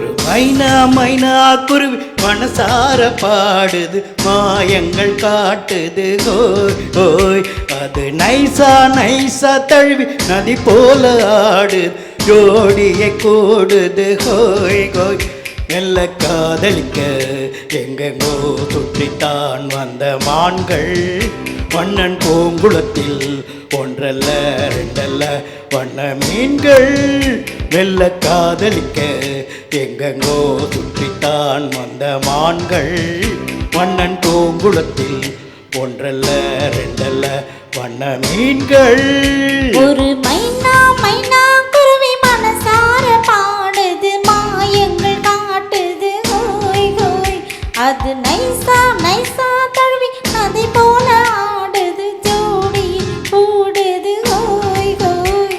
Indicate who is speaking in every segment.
Speaker 1: ஒரு மைனா மைனா குருவி மனசார பாடுது மாயங்கள் காட்டுது ஓய் ஓய் அது நைசா நைசா தழுவி நதி போல ஆடுது ஜோடியை கூடுது ஹோய் ஹோய் மெல்ல காதலிக்க எங்கெங்கோ சுற்றித்தான் வந்த மான்கள் மன்னன் பூங்குளத்தில் ஒன்றல்ல ரெண்டல்ல வண்ண மீன்கள் மெல்ல காதலிக்க எங்கெங்கோ சுற்றித்தான் வந்த மான்கள் மன்னன் பூங்குளத்தில் ஒன்றல்ல ரெண்டல்ல வண்ண மீன்கள்
Speaker 2: ஒரு மைனா மைனா குருவி மனசார பாடுது மாயங்கள் காட்டுது ஹோய் ஹோய் அது நைசா நைசா தழுவி நதி போல ஆடுது ஜோடி கூடுது ஹோய் ஹோய்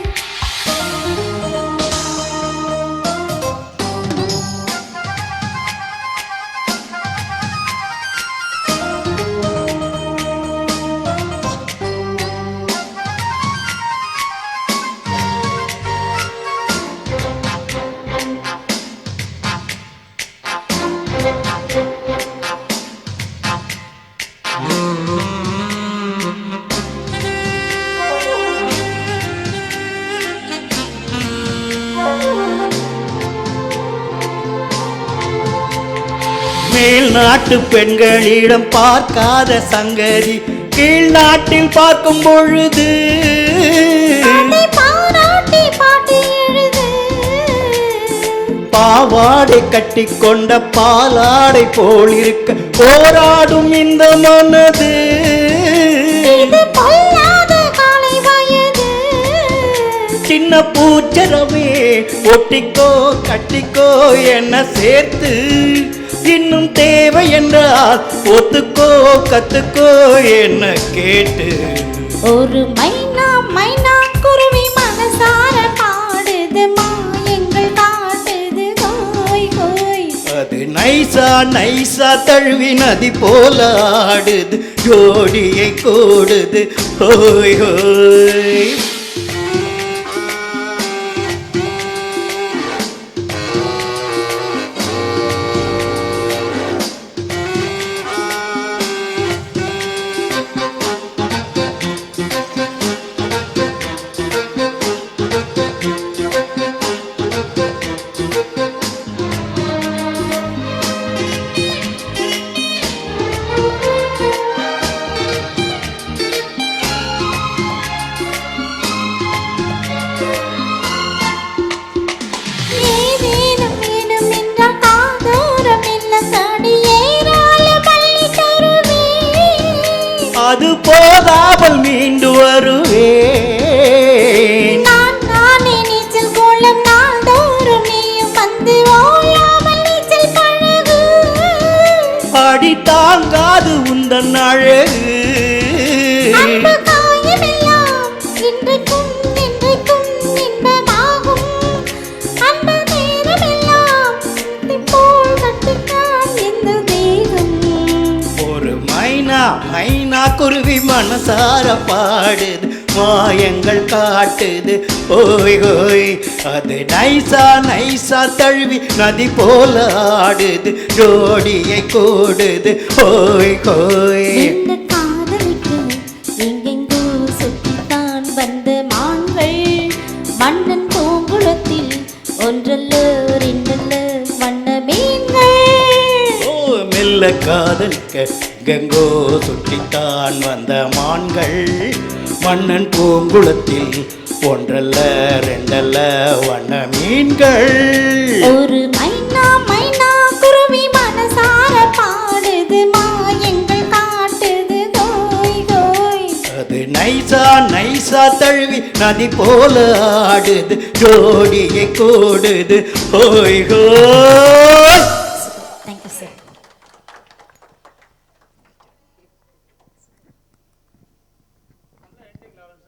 Speaker 1: மேல் நாட்டு பெண்களிடம் பார்க்காத சங்கதி கீழ் நாட்டில் பார்க்கும் பொழுது பாவாடை கட்டி கொண்ட பாலாடை போல் இருக்க போராடும் இந்த மனது சின்ன பூச்சரவே ஒட்டிக்கோ கட்டிக்கோ என்ன சேர்த்து இன்னும் தேவை என்றால் ஒத்துக்கோ கத்துக்கோ என்ன கேட்டு
Speaker 2: ஒரு மைனா மைனா குருவி மனசார பாடுது மாயங்கள் காட்டுது ஹோய் ஹோய்
Speaker 1: அது நைசா நைசா தழுவி நதி போல ஆடுது ஜோடியை கூடுது ஹோய் ஹோய் அது போதாமல் மீண்டு வருவேன்
Speaker 2: நான் நானே நீச்சல் கோலம் நாள்தோறும் நீயும் வந்து ஓயாமல் நீச்சல் பழகு
Speaker 1: அடி தாங்காது உந்தன் அழகு
Speaker 2: அன்பு காயமெல்லாம் இன்றைக்கும் இன்றைக்கும் இன்பமாகும் அன்பு நேரமெல்லாம் போல் கட்டித்தான் இந்த தேகம்
Speaker 1: ஒரு மைனா மைனா குருவி மனசார பாடுது மாயங்கள் காட்டுது ஓய் ஓய் அது நைசா நைசா தழுவி நதி போல ஆடுது ஜோடியை கூடுது ஓய் ஓய்
Speaker 2: காதலிக்கு எங்கெங்கோ சுற்றித்தான் வந்த மான்கள் மன்னன் பூங்குளத்தில் ஒன்றல்ல ரெண்டல்ல வண்ண மீன்கள்
Speaker 1: மெல்ல காதலிக்க கங்கோ சுற்றித்தான் வந்த மான்கள் மன்னன் பூங்குளத்தில் ஒன்றல்ல ரெண்டல்ல வண்ண மீன்கள்
Speaker 2: ஒரு மைனா மைனா குருவி மனசார பாடுது மாயங்கள் காட்டுது ஹோய் ஹோய்
Speaker 1: அது நைசா நைசா தழுவி நதி போல ஆடுது ஜோடியை கூடுது ஹோய் ஹோய்.
Speaker 2: Thank you sir.